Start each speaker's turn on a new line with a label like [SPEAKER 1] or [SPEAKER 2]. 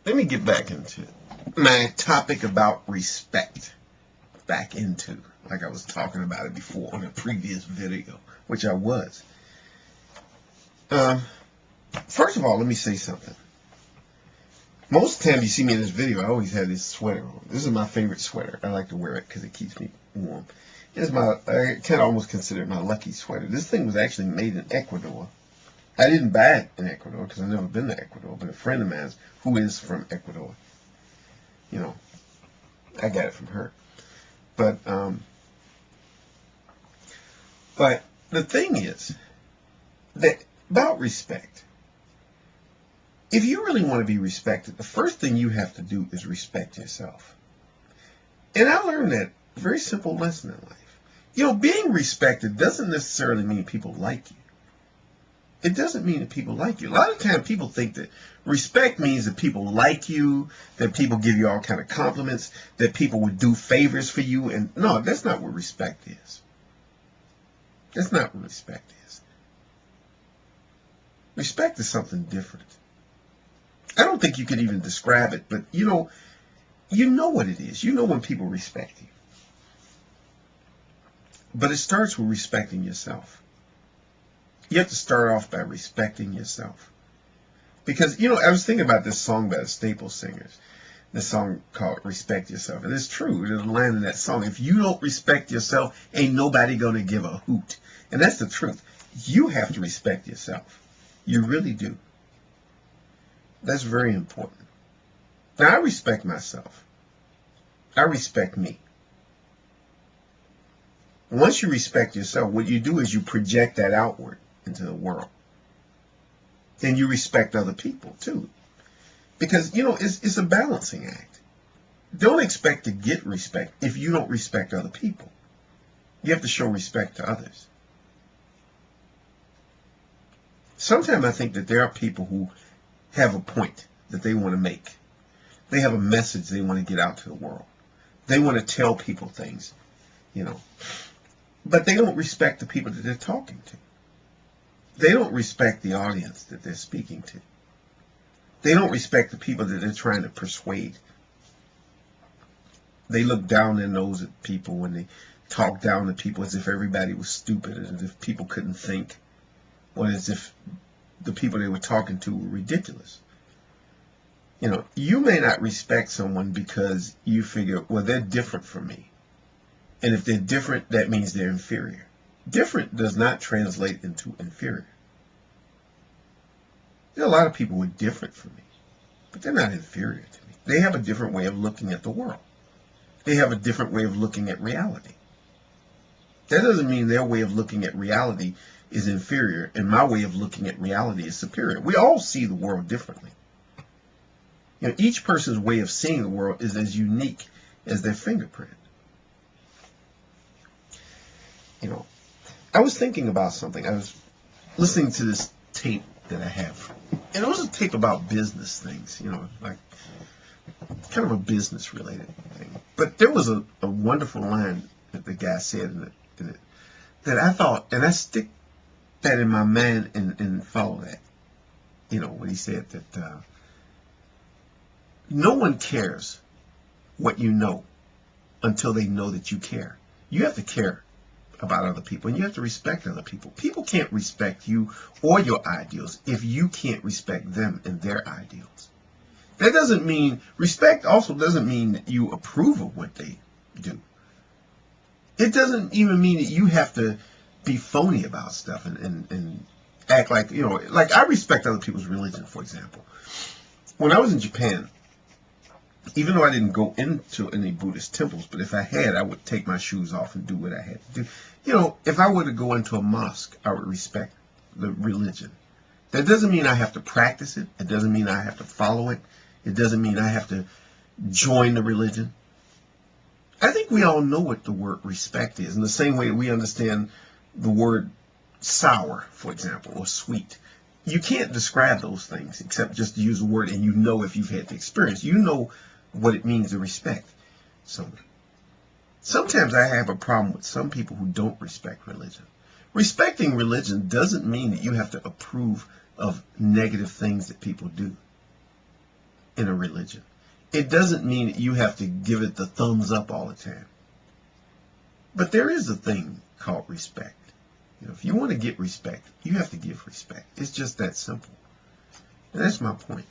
[SPEAKER 1] let me get back into my topic about respect. Back into, like I was talking about it before on a previous video, which I was. First of all, let me say something. Most of the time you see me in this video, I always have this sweater on. This is my favorite sweater. I like to wear it because it keeps me warm. It's I kind of almost consider it my lucky sweater. This thing was actually made in Ecuador. I didn't buy it in Ecuador because I've never been to Ecuador, but a friend of mine who is from Ecuador, you know, I got it from her. But the thing is that about respect. If you really want to be respected, the first thing you have to do is respect yourself. And I learned that very simple lesson in life. You know, being respected doesn't necessarily mean people like you. It doesn't mean that people like you. A lot of times people think that respect means that people like you, that people give you all kind of compliments, that people would do favors for you. And no, that's not what respect is. That's not what respect is. Respect is something different. I don't think you could even describe it, but you know what it is. You know when people respect you. But it starts with respecting yourself. You have to start off by respecting yourself. Because, you know, I was thinking about this song by the Staple Singers. This song called Respect Yourself. And it's true. There's a line in that song. If you don't respect yourself, ain't nobody going to give a hoot. And that's the truth. You have to respect yourself. You really do. That's very important. Now, I respect myself. I respect me. Once you respect yourself, what you do is you project that outward into the world. And you respect other people, too. Because, you know, it's a balancing act. Don't expect to get respect if you don't respect other people. You have to show respect to others. Sometimes I think that there are people who have a point that they want to make. They have a message they want to get out to the world. They want to tell people things, you know. But they don't respect the people that they're talking to. They don't respect the audience that they're speaking to. They don't respect the people that they're trying to persuade. They look down their nose at people when they talk down to people as if everybody was stupid, as if people couldn't think, or as if the people they were talking to were ridiculous. You know, you may not respect someone because you figure, well, they're different from me. And if they're different, that means they're inferior. Different does not translate into inferior. There are a lot of people who are different from me, but they're not inferior to me. They have a different way of looking at the world. They have a different way of looking at reality. That doesn't mean their way of looking at reality is inferior and my way of looking at reality is superior. We all see the world differently. You know, each person's way of seeing the world is as unique as their fingerprint. You know, I was thinking about something. I was listening to this tape that I have. And it was a tape about business things, you know, like kind of a business related thing. But there was a wonderful line that the guy said in it that I thought, and I stick that in my mind and follow that. You know, when he said that no one cares what you know until they know that you care. You have to care about other people, and you have to respect other people. People can't respect you or your ideals if you can't respect them and their ideals. That doesn't mean, respect also doesn't mean that you approve of what they do. It doesn't even mean that you have to be phony about stuff and act like, you know, like I respect other people's religion, for example. When I was in Japan, even though I didn't go into any Buddhist temples, but if I had, I would take my shoes off and do what I had to do. You know, if I were to go into a mosque, I would respect the religion. That doesn't mean I have to practice it. It doesn't mean I have to follow it. It doesn't mean I have to join the religion. I think we all know what the word respect is, in the same way we understand the word sour, for example, or sweet. You can't describe those things except just use the word, and you know if you've had the experience. You know what it means to respect someone. Sometimes I have a problem with some people who don't respect religion. Respecting religion doesn't mean that you have to approve of negative things that people do. in a religion. It doesn't mean that you have to give it the thumbs up all the time. But there is a thing called respect. If you want to get respect, you have to give respect. It's just that simple. And that's my point.